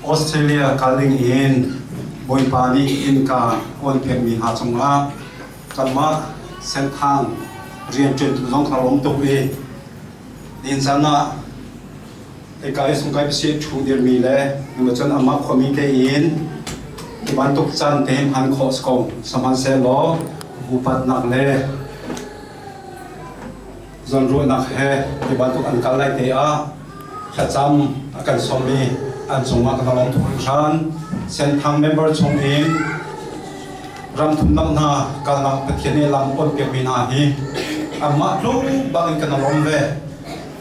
ออสเตรเลียกาลิงอินบอยปานีอินกาวันเพ็ญมีหาจงอากันมาเส้นทางเรียนจนถึงต้องถล่มตัวเองดินสานะไอ้กายสงกายพิเศษชูเดียมีเลยมันจนอามาขมิเกอินที่บ้านตุกจันเต็มหันขอสกงสมันเซลออุปัตนักเลยจนรู้นักเฮที่บ้านตุกอันกัลไลเตียขจำอาการสมีอันสงมากันลองทุกครั้งเส้นทางเมมเบอร์ชงเองรำทุนนักนาการนักประเทศนี้ลำอ้นเปียกวินาทีอามาลูกบางกันลองเว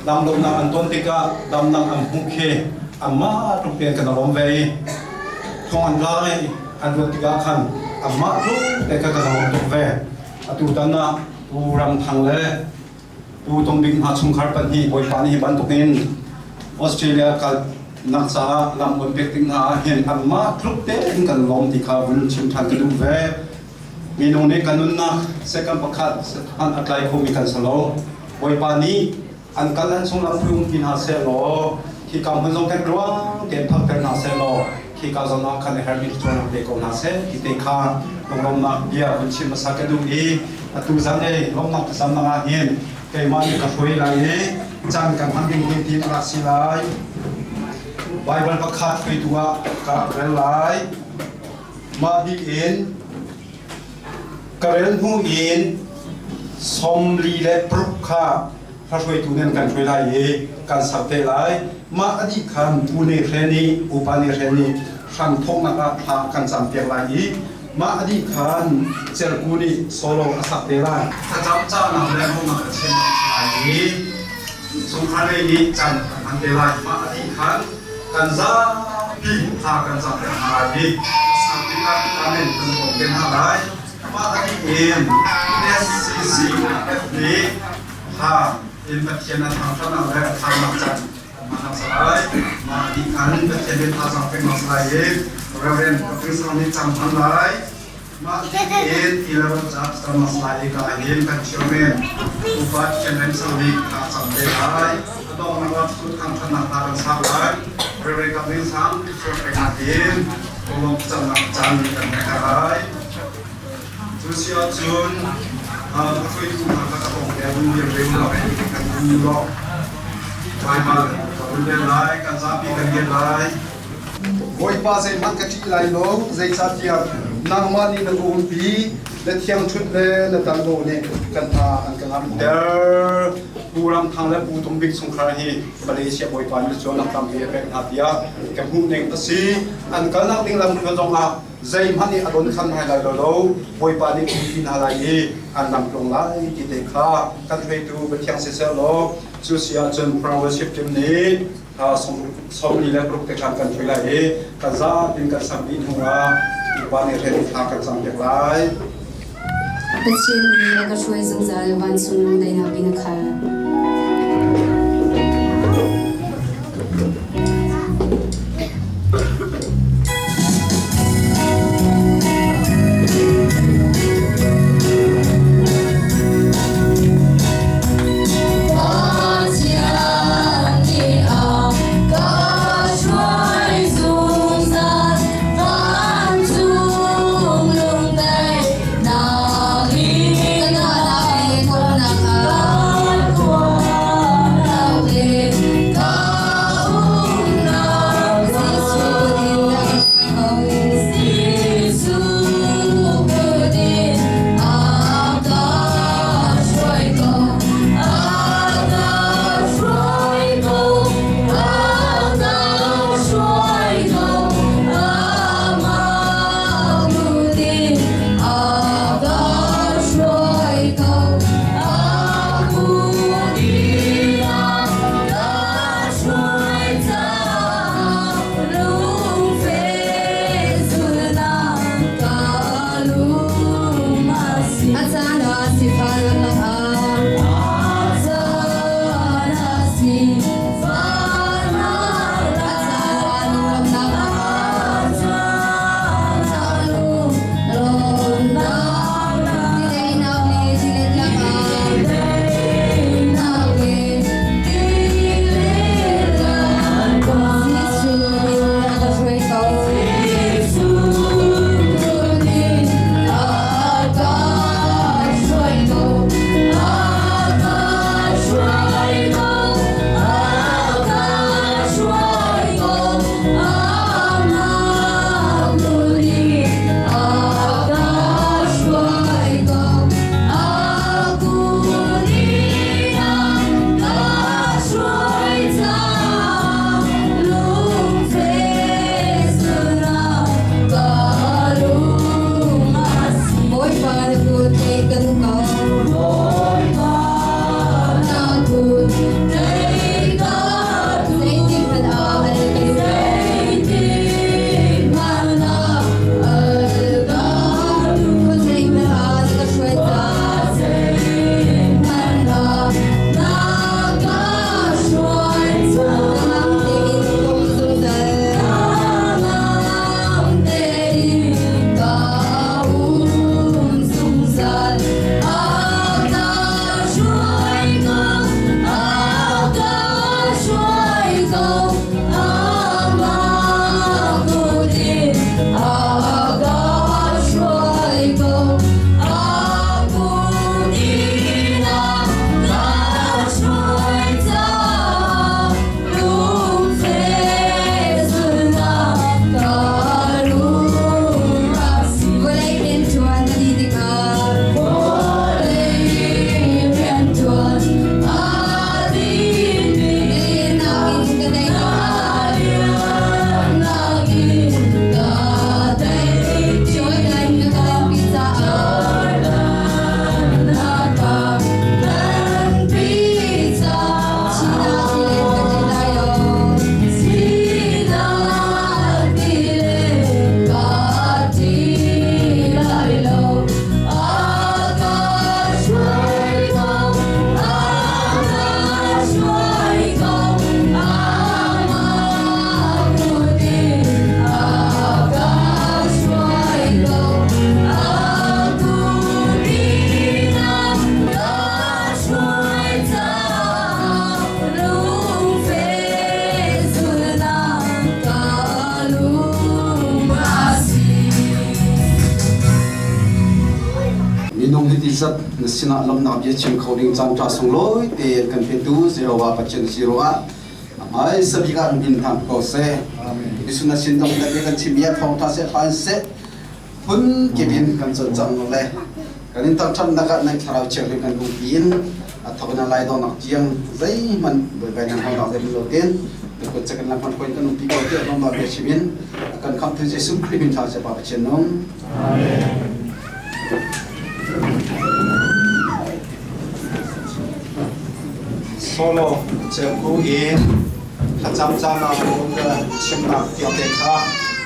ดำลงนาอันต้นติกาดำนำอันหุ่งเคอามาลูกเปียกกันลองเวทองอันไล่อันต้นติกาขันอามาลูกเด็กกันลองทุกเวตูตันนาตูรำทางเล่ตูตรงบินหาชงคาร์ปันฮีบอยปานีบันตุกินออสเตรเลียกับนักศึกษาลำบนเป็กติงหาเห็นอามาทุกเต้นกันลมที่เขาวันชิมทันกันดูเวมีน้องเด็กกันนุ่นนะเสกันประคัดอันอะไรคงมีกันสโลบอยปานีอันกันนั้นส่งลำพุ่งกินหาเซโลที่กำพันส่งแตกร้องเก็บพักเป็นหาเซโลที่กำลังนักขันในฮาร์บิทชวนเด็กของหาเซที่เตะขาลงลมนักเดียวันชิมมาสักกันดูอีตูจันเอลมนักสำนักงานเห็นเกี่ยมันกับคุยไรจันกันทันดิ้งที่รักสิไลไบเบิลประคัดไปตัวกับเรลไลมาดีเอ็นกระเรนหูเอ็นสมลีและปลุกข้าพระช่วยตัวนั้นกันช่วยไล่กันสับเตไลมาอดีตคันอุเนเรนีอุปาเนเรนีขันทงนักพากันสัมเตียไลมาอดีตคันเจรกูนีโซโลสับเตไลถ้าจับจ้านักแล้วนักเชนไลสงครามนี้จันอันเตไลมาอดีตคันกันซาปีพากันสับเป็นอะไรสับเป็นการเป็นคนเป็นอะไรมาอดีตเอ็มSCC FD พาเอ็นประเทศนั้นทางท่านและทางนักจันมาทำสลายมาอดีตคันประเทศเป็นภาษาเป็นมาสลายเราเรียนกับพิสานิจันทันไลมาอดีตเอ็นที่เราจับสมาสลายกับเอ็นกันเชื่อมอุปถัมภ์เช่นนั้นสลิดการสัมเดไลต้องนับสุดทางถนัดทางสาวไลเรื่องกับนิสัยที่ช่วยเป็นอาทิตย์ Tulong Kecamatan dan Karai Susia Jun Aku itu Kakak yang Rewak Kan Bulog Waiman Kemudian lain Kan Sapi Kan Gen lain Voi pa say man kati lai lo zai sa tia nang mani na ko pi le thiam chut le na dang do ne kan tha an kan am der puram thang le pu tum big sung khar hi Malaysia voi pa ni chon nam tam he pek na tia ka hu neng ta si an kan nak ding lam ko jong a zai mani adon khan hai lai lo voi pa ni pu pin ha lai hi an nam tlong lai ti te kha kan thei tu be thiang se se lo chu sia chen worship team ni som ni le group te kan kan thui lai he ka za tin ka sam in hunga ba ni re tha kan sam tek lai Patient ni ka shoi zung zal van sung dai na bin khal Hãy subscribe cho kênh Ghiền Mì Gõ để không bỏ lỡ zat na sina lam na bia chim khawding chan tra song loi te kan pe tu zero wa pachen zero a mai sabi ka bin tham ko se isuna sin dong da kan chim ya thong ta se pan se pun ke bin kan chan chang le kan in tam tham na ka na tharau che le kan du bin a thobna lai do nak chiang zai man be ga nan ha da le lo ten ko chakan lang point kan pi ko te rom ba be chimin kan kham thu jesu khrim tha se pa chen nom amen solo 제구 인 하참자나 뭔가 침락 기억대카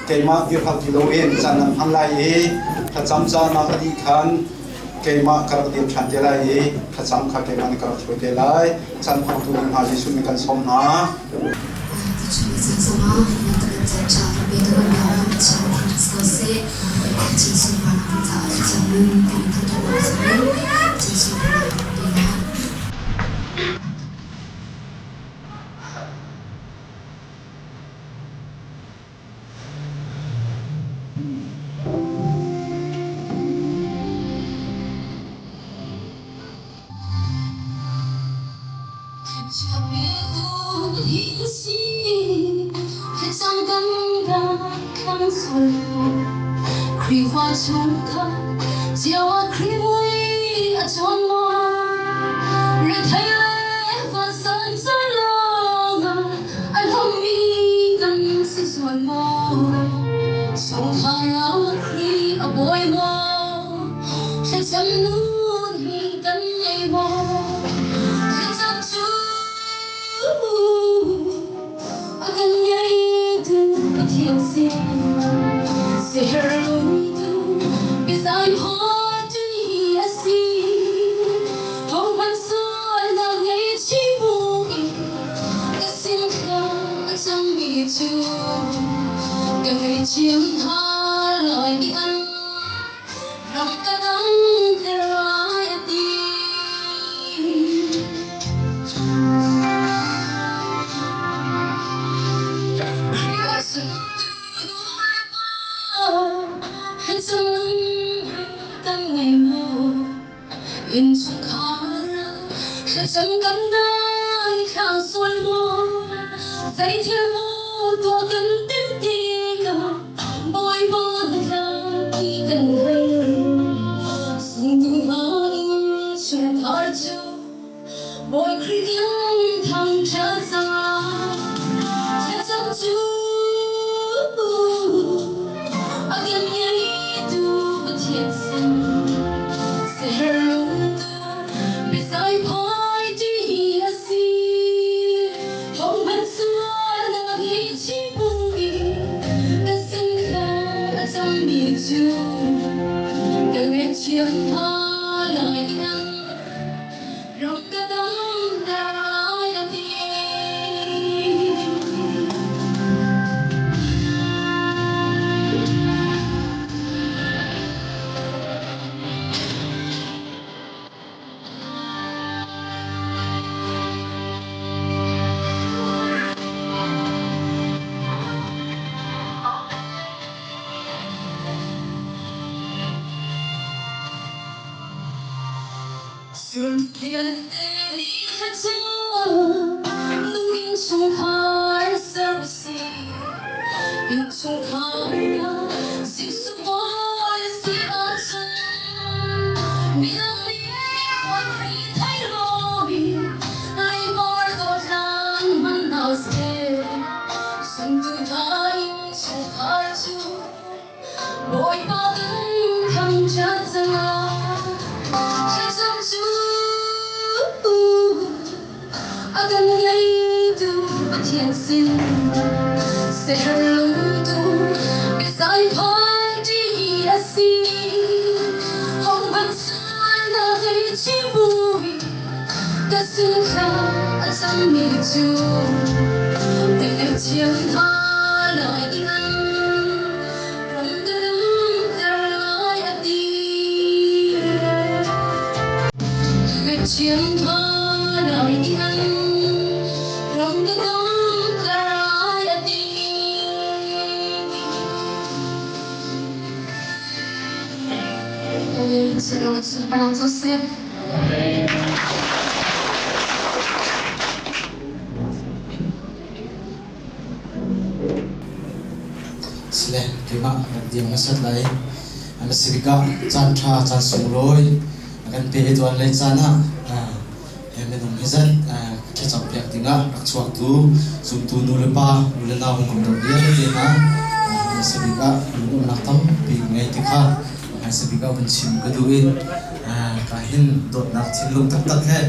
게이마 유학기로인 자는 한라이 하참자나 어디칸 게이마 가르디움 찬텔라이 하참카 게이마니 가르초텔라이 찬팡투는 하지 수미간 somna Khi hoa chung khăn chiều khi vui ở trong mơ rồi thấy lẽ và sân sôi lòng anh không nghĩ gần sẽ rồi mơ trong hàng áo khi ở bôi mơ sẽ chấm nút thì cánh ngày mơ thì chắc chú anh nhảy từ thiền xin say hello to because I'm hard to hear see không quan số là ngày chỉ vui cái xin khăn trong bị chú cái ngày chiếm tha lời đi ăn lòng cái đắng cái lại đi in chung khăn sẽ chẳng cần ai khang xuôi mơ dây theo mơ tua cần tiếp đi cả bôi bơ thang đi cần hay sung tu hoa in chung thar chu bôi khi tiếng thang trở ra sẽ chẳng chu again nhảy tu bất thiện sinh say hello beside point đi asi không bên xưa là nghĩ chỉ vui cái sinh ra trong bị chú cái nguyện chiếm tha lời ăn rong cái đắng đã đi Xuân tiền đi hết chưa nung in chung khói sâu xì in chung khói xinh xinh khói xì ở chân miệng đi qua khi thấy lối ai bỏ giọt lan mặn nào sẽ xuân từ thái chung khói chu bội bao tấn thăng chất ra agan nhảy tu thiền xin say hello to beside party asi không vẫn sai là thấy chỉ vui cái xin khá ở trong mi chu tình yêu chiếm tha lời đi ăn rong cái đắng theo lại đi cái chiếm tha lời đi ăn rong cái đắng theo lại đi Hãy subscribe cho kênh Ghiền Mì Gõ để không bỏ lỡ những video hấp dẫn Jesus pronounce it. Sile kima dia ngasat lai ama sibika chan tha chan sung loi akan pe tuan lai chana em nong hizan ke chap yak tinga chuak tu sum tu nu le pa nu le na hong kom do dia le na ama sibika nu nak tam pi ngai ti kha ama sibika ban chim ka du in ka hin dot nak chin lung tak tak he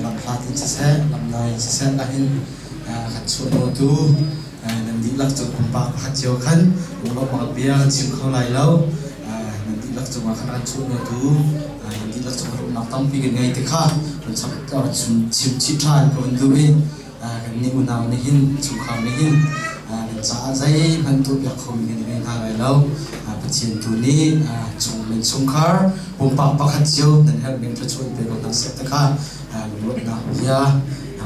lam phat in sa se lam nai sa se ka hin ka chu no tuนั่นดีลักจุดผมปากขัดเจียวขันผมก็ปากเบียร์ชิมเข้าไหลแล้วนั่นดีลักจุดมาขนาดชุดเนี่ยดูนั่นดีลักจุดมาหนักตั้งปีกันไงที่ข้ามันสักก็ชิมชิดทานก็มันดูเองกันนี่อุณาไม่หินชุมขาวไม่หินนั่นจ้าใจมันตัวอยากคงกันยังไงทางไหลแล้วปัจจัยตัวนี้จงเป็นชงคาร์ผมปากขัดเจียวนั่นให้เป็นประชดเป็นคนนักเสียที่ข้ามันลดหนักเบียร์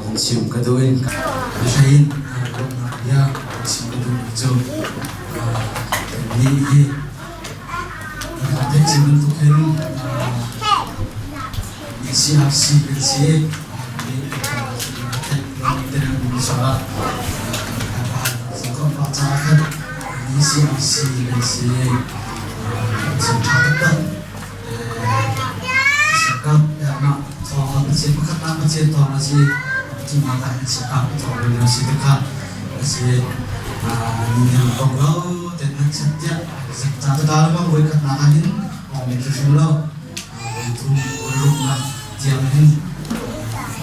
มันชิมก็ดูเองไม่ใช่ya sebelum itu ini ada sebelum itu kan siap sih dengan bicara sekolah pacaran ini siap sekarang ya nak soal siapa kata macam masih cuma kan sekarang soal masih dekat kasi nilang paglaw tenang sadya sa tatalama buhay katnakanin o may kasimulaw ito ulog na diyahin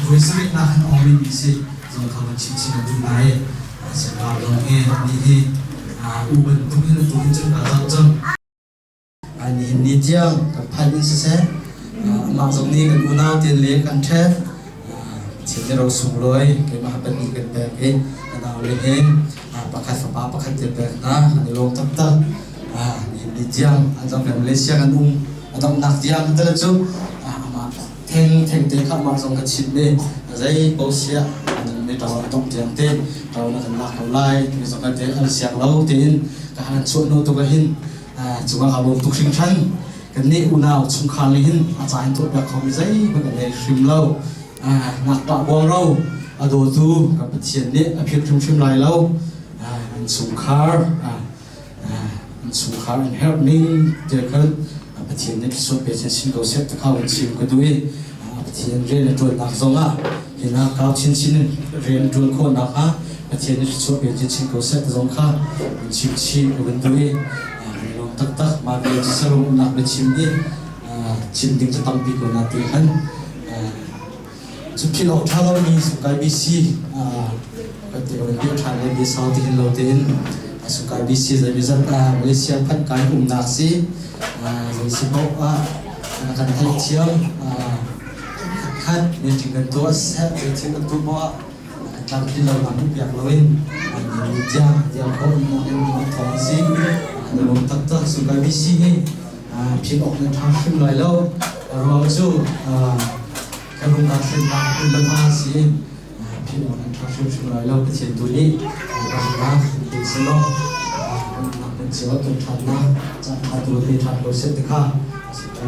buhay sakit nakan o may bisi sa kamanchitsi na dunay sa kalong nihi uban tungin at tungin sa katawang nihin diyang kapanin sa se maksong ni kan unaw tinli kan chef sini raw sumloy kay makapat ni kan peke nào lên hen pakai apa pakai tebak na nilong tak ni diam atau Malaysia kan atau nak diam tu tu ama teng te kap mak song kecil ni zai Malaysia ni tahu atau diam te tahu nak nak lai ni song kete al siang lau tin kahan chuan no tu kahin cuma kalau tu sing chan kan ni unau chung khang lihin acahin tu dak kau zai kan ni sim lau nak tak buang lau ado tu kapatian ni apir chum lai lau an sungkhar an help ning te kan apatian ni so pe chen sin go set ta khaw chim ko dui apatian re le tol nak zonga hina kaw chin re tol ko na ha apatian ni so pe chen sin go set zong kha chim chi ko dui long tak tak ma be chi sarum nak be chim ni chim ding cha tam pi ko na ti han Jumpi lok thalo ni sukai bisi kati orang dia thale di South Hin Lautin sukai bisi dari zat Malaysia pan kai naksi dari sibuk akan hal ciam kan ni tinggal tua set ni tinggal tua bawa tapi lalu kami pihak lain ni dia kau nak thongsi dalam tak sukai bisi ni pihak orang thang lai lau roju kalau nak senang lemah sih, pilih orang transfer semula lalu kecil tu ni, kerana di sana nak menjual tu tanah, jangan tu di tanah proses dekah,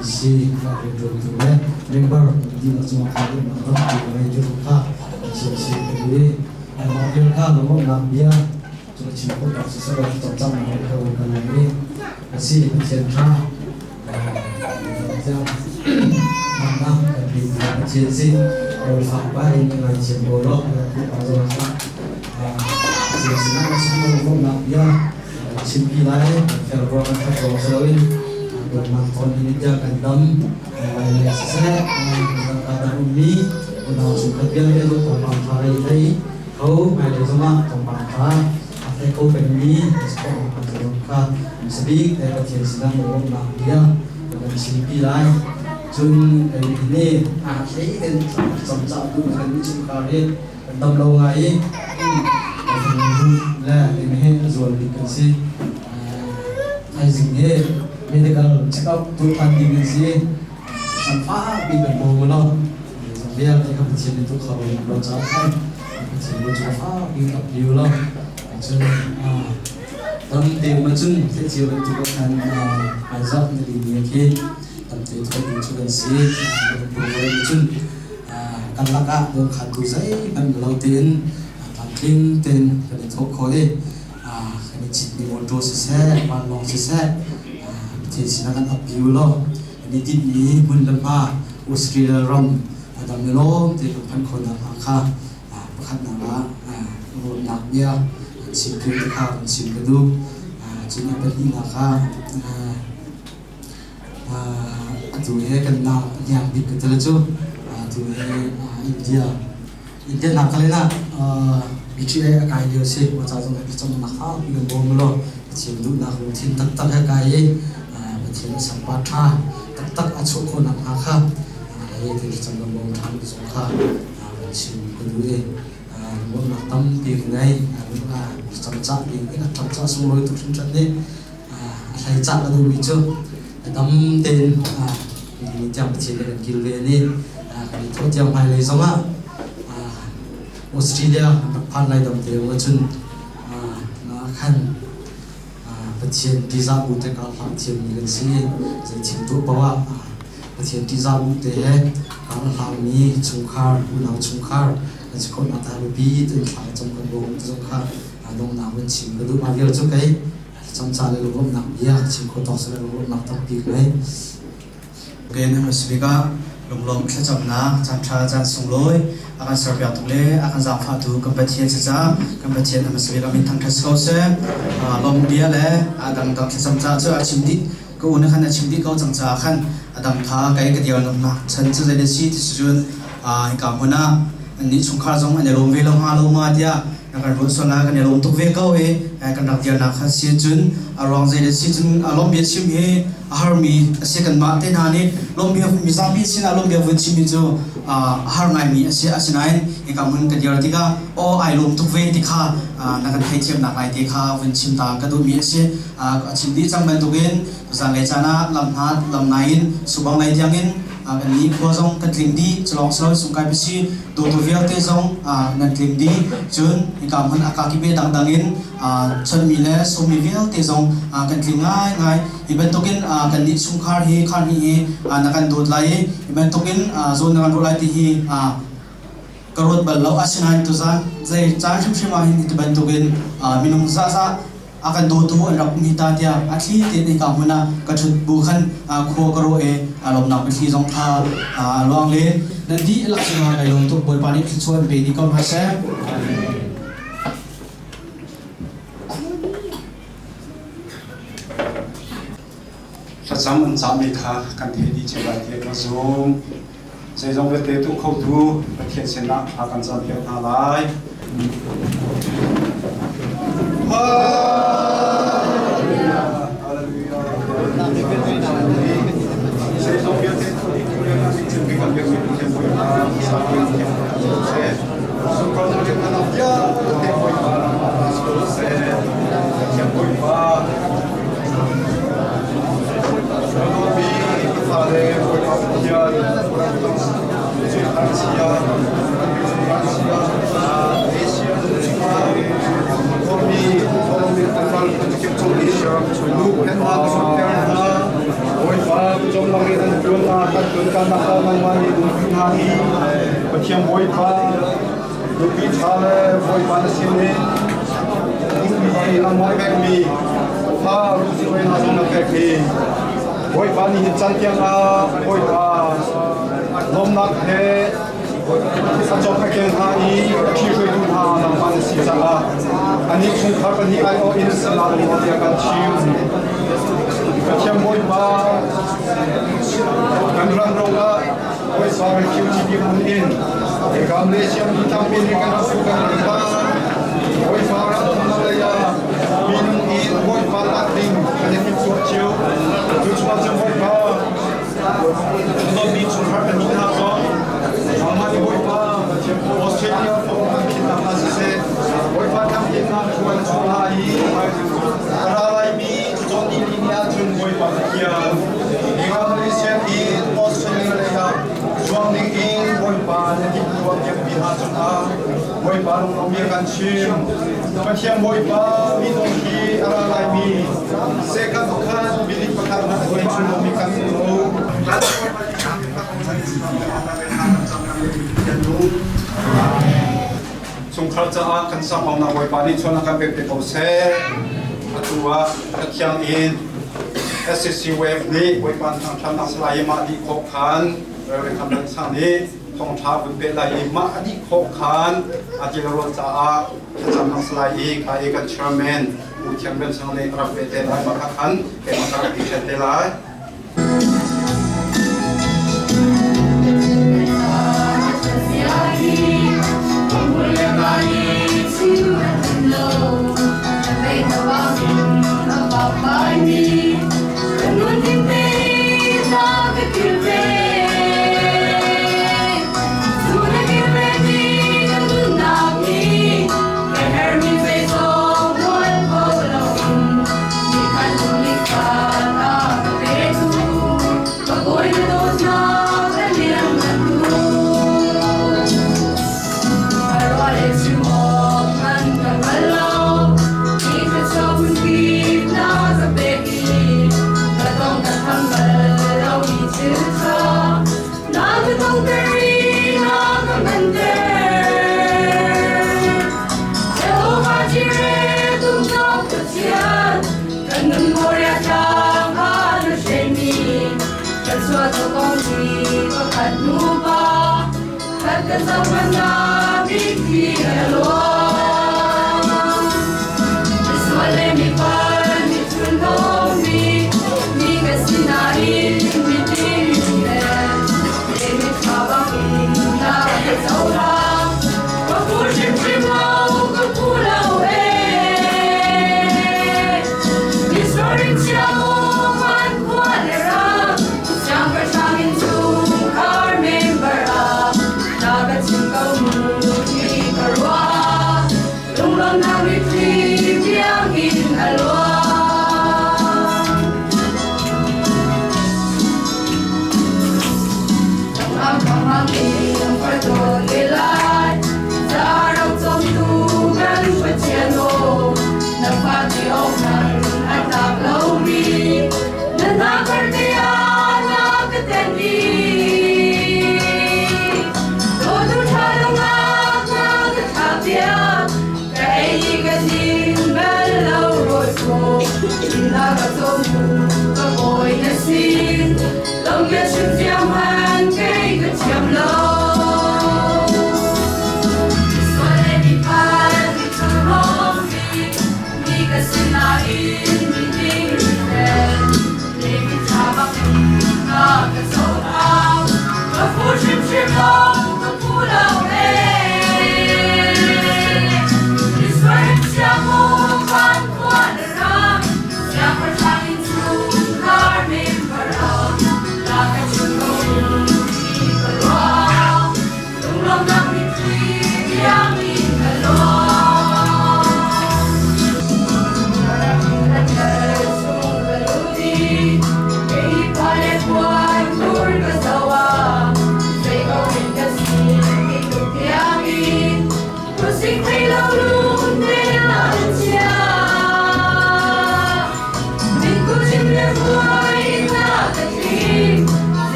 si nak jual tu member di semua kali nak di jual dekah, si beli, mobil kah, nombor nak dia, cuma cukup tak sesuai dengan mereka orang ini, si centra, mana di agensi sampai dengan cemboro atau apa sebenarnya semua orang dia cimpilai kalau orang tak selain bermanfaat ini jangan dam saya kata umi untuk suka dia itu tompang hari ini kau ada semua tompang hari apa kau pergi sekolah atau sebi dapat sedang orang dia dengan cimpilai chun ini akhir dan samsak tu kan chun kari tam lâu ngày là ini jual dikasih hazingnya medical check up tu tanding sih sampai bila mau mana dia mereka berjaya itu kalau belajar kan berjaya juga bila dia lah chun tam dia macam kecil itu kan azab dari dia ke thì thôi mình chưa cần gì bố mình chun căn lắc á được khăn tu giấy mình lâu tiền làm kinh tiền cái này thuốc khối đi cái này chỉ bị một đôi xe mà lòng xe thì chỉ là căn ấp view lo ini tin ini pun lemah Australia rom ada melom thì cũng phânคนhàng khác khăn nào rồi nạp bia xin kêu được khác xin cái du chỉ là bên India khác tụi cái nào yang bị cái thứ chứ tụi India nạp cái này bị chuyện cái điều gì mà cho chúng ta trong nạp khác bị cái bom lo chỉ đủ nạp rồi thiên tất tất cái thiên sản phẩm tha tất tất ở chỗ con nạp khác thì trong cái bom tham số khác xin cái du một là tâm tiền này là chăm chát thì cái là chăm chát xong rồi tụi chúng chân đi thầy chát là đủ bị chưa tâm tiền mình chẳng chỉ là cái lên đi cái thôi chẳng phải lấy xong á Australia nó phát lại đồng tiền của chúng nó khăn phát triển visa bút cái phát triển những cái gì giải trình độ bảo à phát triển visa bút cái cả làm mi chung khar nào chung khar chỉ có là ta bị từ phải trong cái bộ trong khá đông nào bên chim cái lúc mà giờ cho cái trong cha lên lúc nằm bia chim có to sẽ lúc nằm tập bị cái cái này mà speaker lồng lồng sẽ chậm na chăn cha chăn sung lối akan serve out le akan zam pha tu competition cha competition mà speaker mình thằng thắt câu sẽ lồng bia le akan tập chăm cha cho chim đi cái uốn khăn là chim đi câu chăm cha khăn adam tha cái điều lồng na chân cho cái gì thì chun cảm ơn na ni chung khar jong ane lom ve lom ha lom ma dia na kan ron so la kan lom tuk ve ko e kan rak dia na kha si chun arong zai de si chun lom bia chim he har mi se kan ma te na ni lom bia mi sa bi sin lom bia vun chim mi jo har ngai mi se asinain e ka mun ka dia ti ka o ai lom tuk ve ti kha na kan thai chem na ai ti kha vun chim ta ka do mi se chim di chang ban tu gen za le chana lam na lam nain subang lai jangin cái ní qua dòng cái linh đi cho lòng xung cái bisi đồ đồ việc thế dòng cái linh đi chun thì cảm ơn akaki be đằng đằng in chân mi le số mi việc thế dòng cái linh ngay ngay thì bên token cái ní xung khar hi na cái đồ lại bên token zone na đồ lại thì hi karot bal lo asinan tu za zai cha chim chim hi thì bên token minung za akan do tu an rak mi ta dia athi te ni ka huna ka thut bu khan kho karo e alom na pe thi jong tha luang le nan di la chima kai long tu bol pani thi chuan be ni kon ha se chăm ăn chăm mi kha kan the di che ba the ma zoom sei jong ve te tu khau tu pa thiet sen na akan cham pe na lai Chiam voi pa lu pi chale voi pa na sim ne ni la moi bek mi pa lu si voi na song na bek mi voi pa ni chan kyang a voi pa lom nak he sa chok ka ken ha i chi shui tu ha na pa na si cha la ani chung kha pa ni ai o in sa la ni ya kan chiu chiam voi pa kan ran ro ga voi sa ri chiu chi bi mun in e kam le siam ni tam pin kan su kan pa voi sa ra na la ya min i voi pa la ding kan ni su chiu tu chu pa voi pa no mi chu ha kan ni ha so ma ni voi pa Australia po kan kin na na se voi pa kam kin na chu an chu ha i ra lai mi chu ni ni ya chu voi pa kia e kam le siam i Australia le ya chuang ning in voi pa ne ki chuang ke bi ha chu a Boy parang kami kan sim. Macam boy pa minong ki aralai mi. Seka bukan bilik pakar na boy sunomi kan lo. สงครามจะอากันสามเอาหน้าไว้ปานิชนกันเป็นเอาเซ่ตัวตะเคียงอิน SCC Wave นี้ไว้ปานทางทางสลายมาดีโคขันเราเรียนคำนั้นสั่งนี้ทองชาเป็นเป็นลายมาดีโคขันอาจิรโรจะอาจำทางสลายอีกใครกันเชอร์แมนผู้เชี่ยวชาญสั่งนี้รับเป็นแต่ลายมาขันเป็นมาขันอีกเช่นเดียวกัน Siapa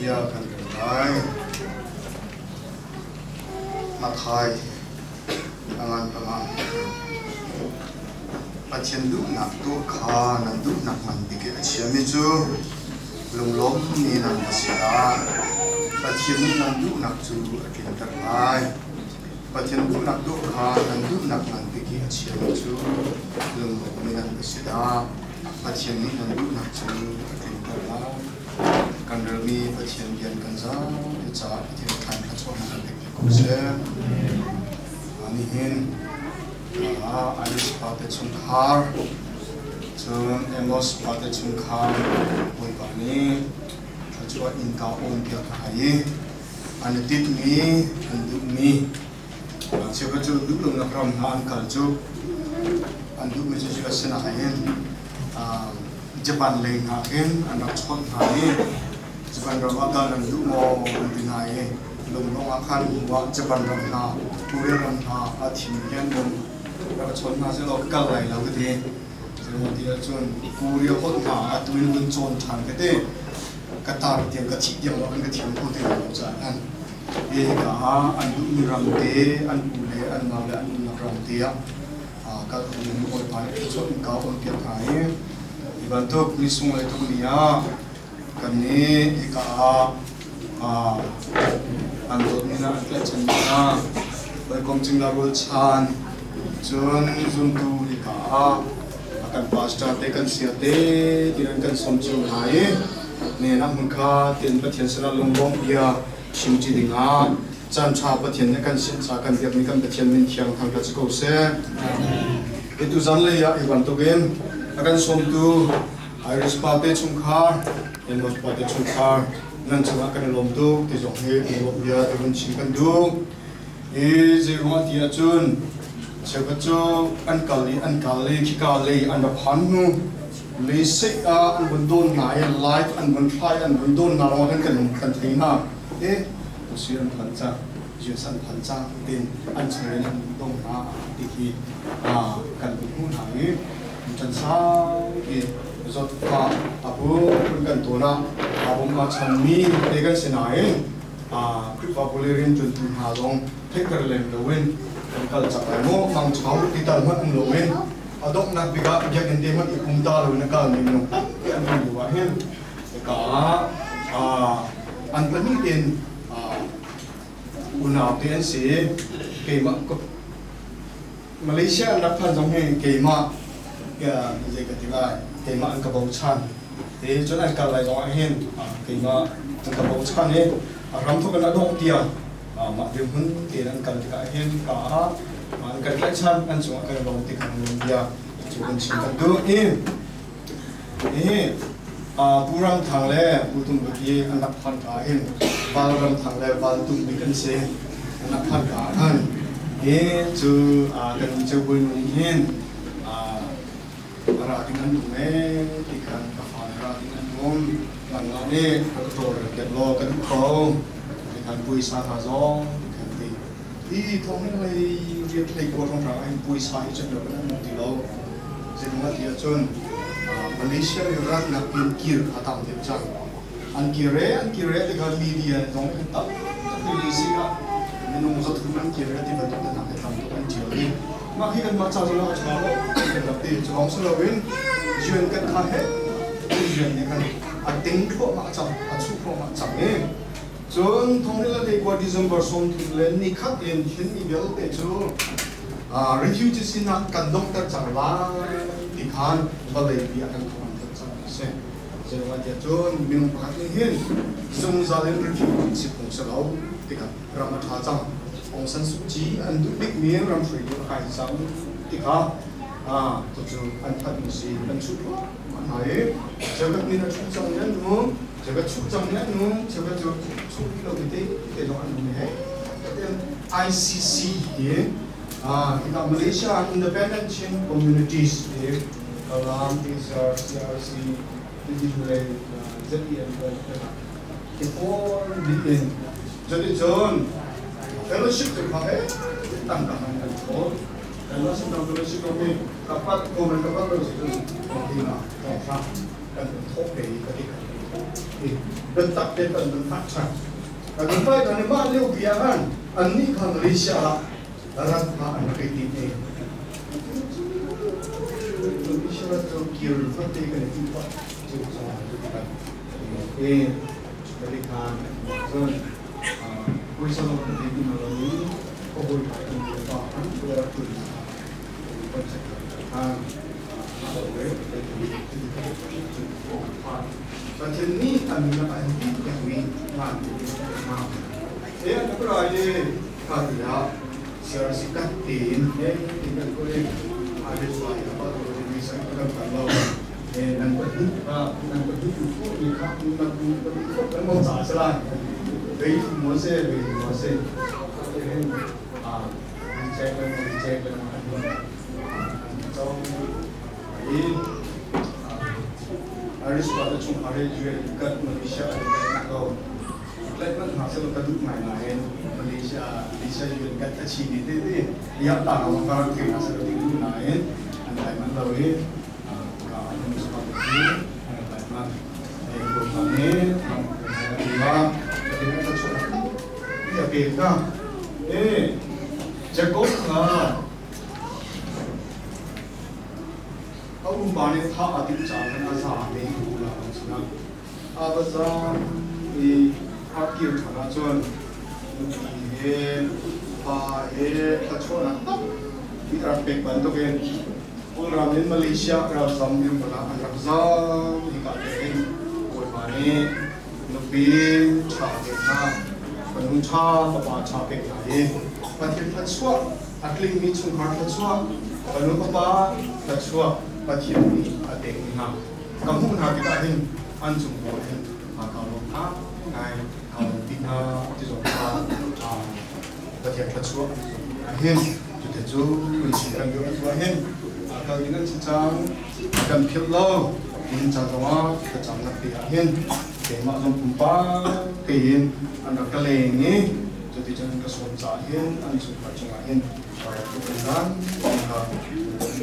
ยากันไรมาไทยงานประมาณปัจจัยดูหนักตัวขานันดูหนักมันดิเกเชียมิจูลงล้มนี่นันมาเสียปัจจัยนันดูหนักจูกินกันไรปัจจัยดูหนักตัวขานันดูหนักมันดิเกเชียมิจูลงล้มนี่นันมาเสียปัจจัยนันดูหนักจูกินกันไรกันเรื่องนี้ปัจจัยเรียนกันซะจะที่ทานข้าวช่วงนั้นเด็กๆก็เสียอันนี้เห็นอันนี้สปาเตชุนคาร์จนเอ็มอสปาเตชุนคาร์วันนี้เขาจะว่าอินกาอมเกี่ยวกับอะไรอันนี้ติดมีอันดูมีเชื่อว่าจะดูลงนักรำงานกันจุอันดูมีจะช่วยเสนอให้จะบันเลงหาเห็นอันรักชดหายจะบันเราว่าการดูมองเป็นไงลงน้องอาคารว่าจะบันรำนาผู้เรียนรำนาอาทิตย์ยันลงเราชนมาจะเราก้าวไหลเราก็ดีจะเราดีจนผู้เรียนคนหาตัวนี้มันจนทางก็ดีกระตาเตียงกระถิ่นยังเราเป็นกระถิ่นผู้ที่เราจะอันเอกอันดูมีรำเตอันผู้เรียนอันมาและอันนักรำเตียก็คือมีคนไปชนก้าวคนเกี่ยวกับBantuk ni semua itu dia kami ika antuk ni nak atlet cendana berkom cinglarul chan jun juntu ika akan pasta tekan siate tirankan somcu hai ni nak muka tin pathian sera longbong dia simji dinga chan cha pathian kan sin cha kan dia ni kan pathian min thiang thang ka chiko se itu zanle ya ibantukin akan somtu Iris pate chungkar, emos pate chungkar, nan chunga kan lomtu, te jong he, te lom dia, te bun chingkan du, zirwa tia chun, chebacho an kali, kikali, an bapanu, li se an bundon na ya life, an bun fly, an bundon na lawan kan thina, usi an pancha, jusan pancha, tin an chunga an bundon na, tiki kan bundon na ye, chan sa zot fa abu kan tona abu ma chammi tegan sinai kripa bulerin chun tu ha long thekar lem lowin kal chakai mo mang chau ti tal ma um lowin adok nak biga yakin de ma ikum ta lo na kal ni no an ni wa hen ka an pani den una ten se ke ma Malaysia nak phan jong he ke ma ya je ka ti lai cái mà anh kabau chan thế chỗ này cả lại giống anh hiền cái mà anh kabau chan ấy ram thuốc anh đông tia mà việc hun thì anh cần cái hiền cả mà anh cần cái chan anh chúng cái đông thì càng đông tia chúng anh xin cần được purang thang le putum bagi anh nak phan cả hiền balam thang le baltum bikin se anh nak phan cả anh chú cần chú buồn hiền Ratingan dume, ikan kafan ratingan dum, langane doktor ketlo kedukau, ikan puisa hazong, ikan ti thong ni riat lei ko thong ra ai puisa hi chen lo kan mo ti lo, zenga ti chun Malaysia rat na pin kir atam te chang, an kire ti kan media dong ta ti sika, minung sa thunan kire ti ba ta na tam to kan chiori. Mà khi cần mặt trào cho nó cháu cần lập tiền cho bóng sơ lầu bên duyên cần khá hết duyên này cần tính thuốc mặt trào chụp thuốc mặt trào ấy chốn thông là để qua December xong thì lên ní khắc tiền khiến ní béo để cho refugee xin năng cần đông tất chẳng lá thì khan và lấy bị ăn không ăn tất chẳng sẽ mà giờ chốn mình phát hiện hiện dùng ra đến refugee xin không sơ lầu thì cần ra mặt thà chẳng ông sản xuất chí anh tụi biết miếng làm free cho khai sáng thì khá tụi chú anh phát một gì anh chụp anh hỏi cho các mình là chụp trong nhất nữa cho các chụp trong nhất nữa cho các chụp cái đầu cái để nó anh này tên ICC thì là Malaysia Independent Chin Communities thì làm CRC digital ZPN cái phone điện jadi John fellowship terpakai tangga control fellowship dan fellowship kami dapat komen dapat terus itu penting lah dan top dari ketika dan tak depan dan tak cak. Kalau baik kan mana leu biaran, ani kan Malaysia lah, dalam anak ini. Malaysia tu kira fakti kan itu pak, cukup sama itu kan. Dari kan, so, kuisa nak pergi melalui, kau boleh pergi ke Bahan, berapa tu? Macam ni kami nak anti kami mandi. Apa lagi kaya siar sikat tin, tinggal boleh ada suai apa tu bisa kita kalau nanti itu ikat nanti kan mau salah. Dari masa cek ini harus pada cuma hari juga dekat Malaysia atau lain hasil kadut main Malaysia juga dekat Cina itu dia tak orang orang kena hasil itu main antara mana lagi kalau musim ini antara mana bukan dia kita cakap dia beda jago lah Aku bani tak ada jalan asal ni pula macam. Abang ni akhir cara cuan tacuan tak kita pek bantu kan. Orang ni Malaysia ramai pula anak zam ikat ni. Orang bani lebih cakap penunca apa cakap lagi. Macam tacuan, aklim ni cuma tacuan. Penun apa tacuan. Bagian ini ada yang kamu nak kita ini anjung boleh kalau ngai kalau tidak itu bagian kecil akhir kita tu menciptakan juga akhir kalau ini cicang akan pilih ini cacama cacam nak akhir tema jompa kain anak kalian ini jadi jangan kesulitan akhir anjung macam akhir kemudian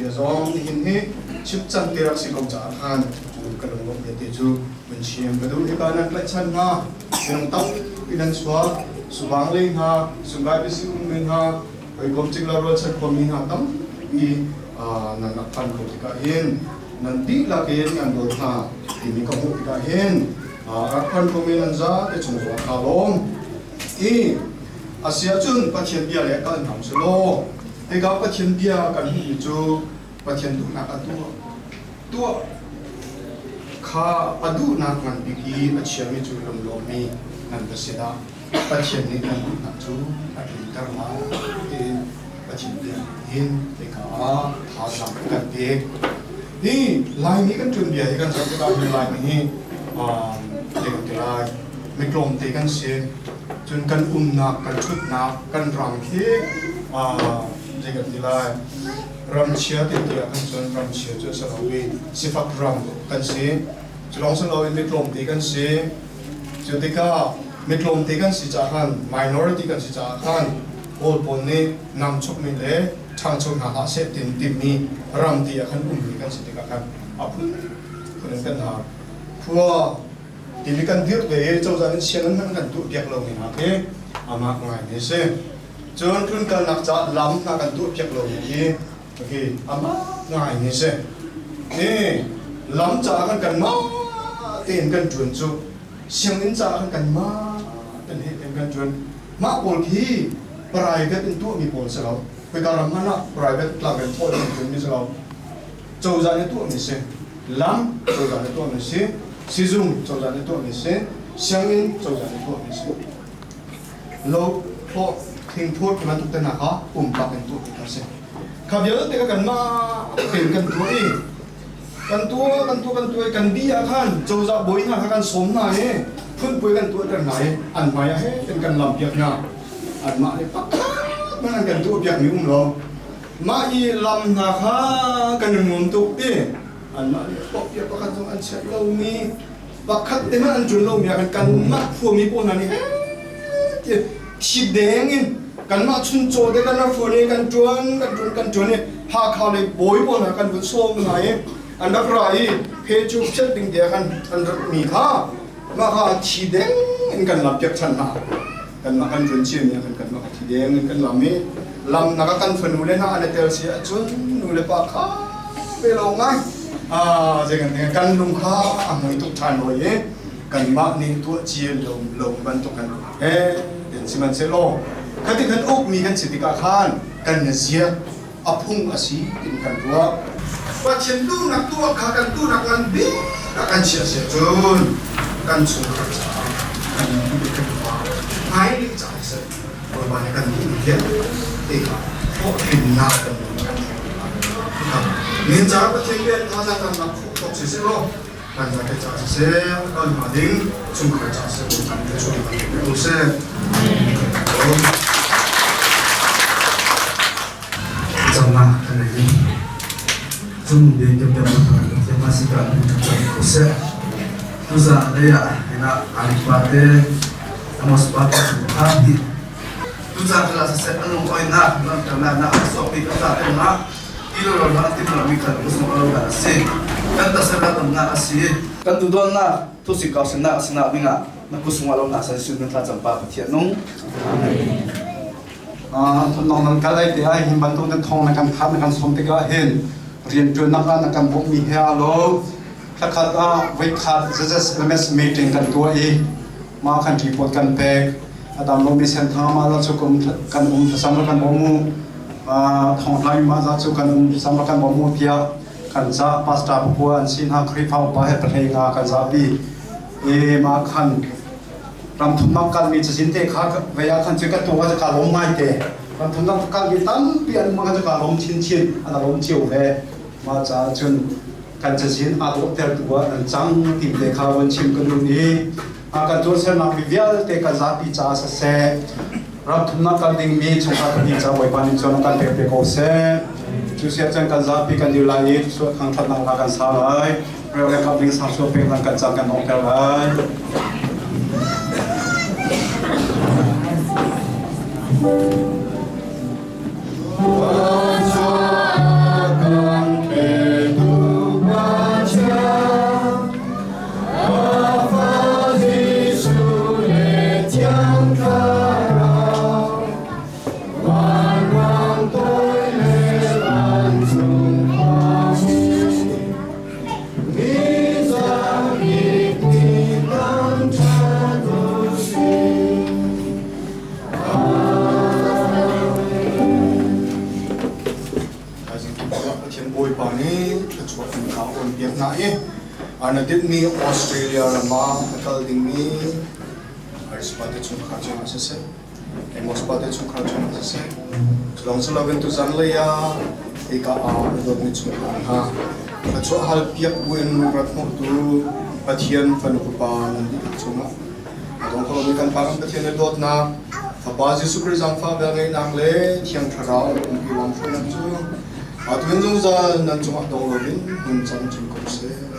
biasa ini chipchan terak si kau jahan kalau kau bete ju mencium betul ibarat lechan ha yang tahu inan suah subang leh ha sungai besi umen ha kau cing lalu cek kami ha tam i nanak pan kau tikahin nanti lagi yang dor ha ini kamu tikahin akan kami nanza ecung suah kalong i Asia cun pasien dia lekan ham selo tega pasien dia kan hiju pasien tu nak tua kha adu nak man bigi achiam mi chu lom mi nan basida pasien ni kan nak chu akin karma pasien dia hin tega ha sam kan de ni lai ni kan chun dia kan sa ka lai ni tega miklom te kan se chun kan nak kan chut nak kan ram khi jaga tilai ram chia te dia kan chun ram chia chu sa lawi sifat ram kan se chulong sa lawi miklom te kan se jodika miklom te kan si jahan minority kan si jahan ol pon ne nam chok mi le chang chok na ha se tin tim ni ram ti kan kan si te kan apun kan ha khua Dili kan dir be chau jan sian kan tu piak lo ni ha ke ama ngai ni se chon kun kan nak cha lam na kan tu piak lo ni ke ama ngai ni se ni lam cha kan ma ten kan chun chu siang in cha kan ma ten he ten kan chun ma pol ki private in tu mi pol se lo pe ka ram na private club en pol ni ni se lo chau jan tu ni se lam chau jan tu ni se Sizung cho ni to ni se siangin cho ni to ni se lo pho thing phot man tu na ha pa kan tu ka se ka bia te kan ma pen kan tu i kan tu kan dia kan cho za boi na kan som na e phun poi kan tu kan na e an ma ya he kan lam piak na an ma ni pa man kan tu piak ni lo ma i lam na ha kan ngum tu pe an ma pok ya pakat jong an chat lo mi pakat te man an jun lo mi kan mak fu mi pon ani ti si dengin kan ma chun cho de kan na fu ni kan chuan ni ha kha le boi pon kan bu som na e an da rai phe chu chat ding dia kan an mi kha มาค่ะทีเด้งกันลำเปียกชันนะกันมากันจนเชี่ยเนี่ยกันมาทีเด้งกันลำนี้ลำนักกันฝันนูเลยนะอันเดียวเสียจนนูเลยปากข้าไปลงไงเจกันกันลุงข้าไม่ทุกท่านเลยกันมานี่ตัวเจียลงกันทุกกันเดี๋ยวสิมันเสร็จแล้วคันที่กันอุกมีกันสิทธิกาขานกันเนี่ยเสียอพุ่งอาศัยกินกันตัวว่าเช่นตู้นักตัวขากันตู้นักกันบีกันเสียจนกันสูงกันจ้ากันไม่กันว่าหายใจเสียวันนี้กันยิ่งเทียนเด็กพวกเห็นหน้ากันครับเงินจ้าประเทศเวียดนามจะกันนักตกเสียโลกันจะกระจายเสียกันมาดิ้งสุ่มกระจายเสียกันจะช่วยกันดูเสียจังหวะกันนี้จุ่มเดินจนเป็นจะมาสิกันดูเสียทุกอย่างเลยอ่ะนะอันนี้ประเทศAmos pati hati. Tu jangan rasa sekarang kau nak nak sopi kata nak. Ilo lo nanti kalau mikir musuh kalau dah sih. Kan tak sekarang nak sih. Kan tu don nak tu si kau senak binga. Nak musuh kalau nak saya sudah tak jumpa ketiak nung. ทดลองนั้นก็เลยแต่หิมบันทุนทองในการทำในการสมติก็เห็นเรียนจนนักในการพบมีเฮลโลถ้าขัดวิคัดจะSMS meeting กันตัวเองมาคันที่ปวดกันเปกอาดามลงมีเส้นทางมาจากสุขุมกันสำหรับกันบ่มูทองไทยมาจากสุกันสำหรับกันบ่มูเพียกันจะปัสตาพวกสินหาคริฟ้าไปให้ประเทศงากันจะบีมาคันรำทุนนักการมีจะสินเตะขาเวียคันจะกันตัวจะการล้มไม่เตะรำทุนนักการมีตั้งเปลี่ยนมันก็จะการล้มชินอันนั้นล้มเจียวเลยมาจากจนกันจะสินอาตัวเตะตัวจังติดเลยขาวันชิมกันดูนี้akan jual nak vivial te kazapi cha se rab thuna kal ding mi chungka kani cha boi pani chona kan pe ko se chu sia chang kazapi kan di lai so khang that nang kan sa lai re le ka ding sa so pe kan cha kan ong ka lai Anak dit ni Australia ramah akal ding ni harus pada cungkar cungkar sese, emos pada cungkar cungkar sese. Selong selawen tu zanle ya, eka dot ni cungkar ha. Kacau hal piak buin ratmo tu patian panukupa nanti cuma. Adong kalau ikan parang patian dot na, fabazi sukri zamfa belai nangle tiang terau mungkin lampu nanti. Atuin jung zan nanti cuma dong lobin, nanti cungkar sese.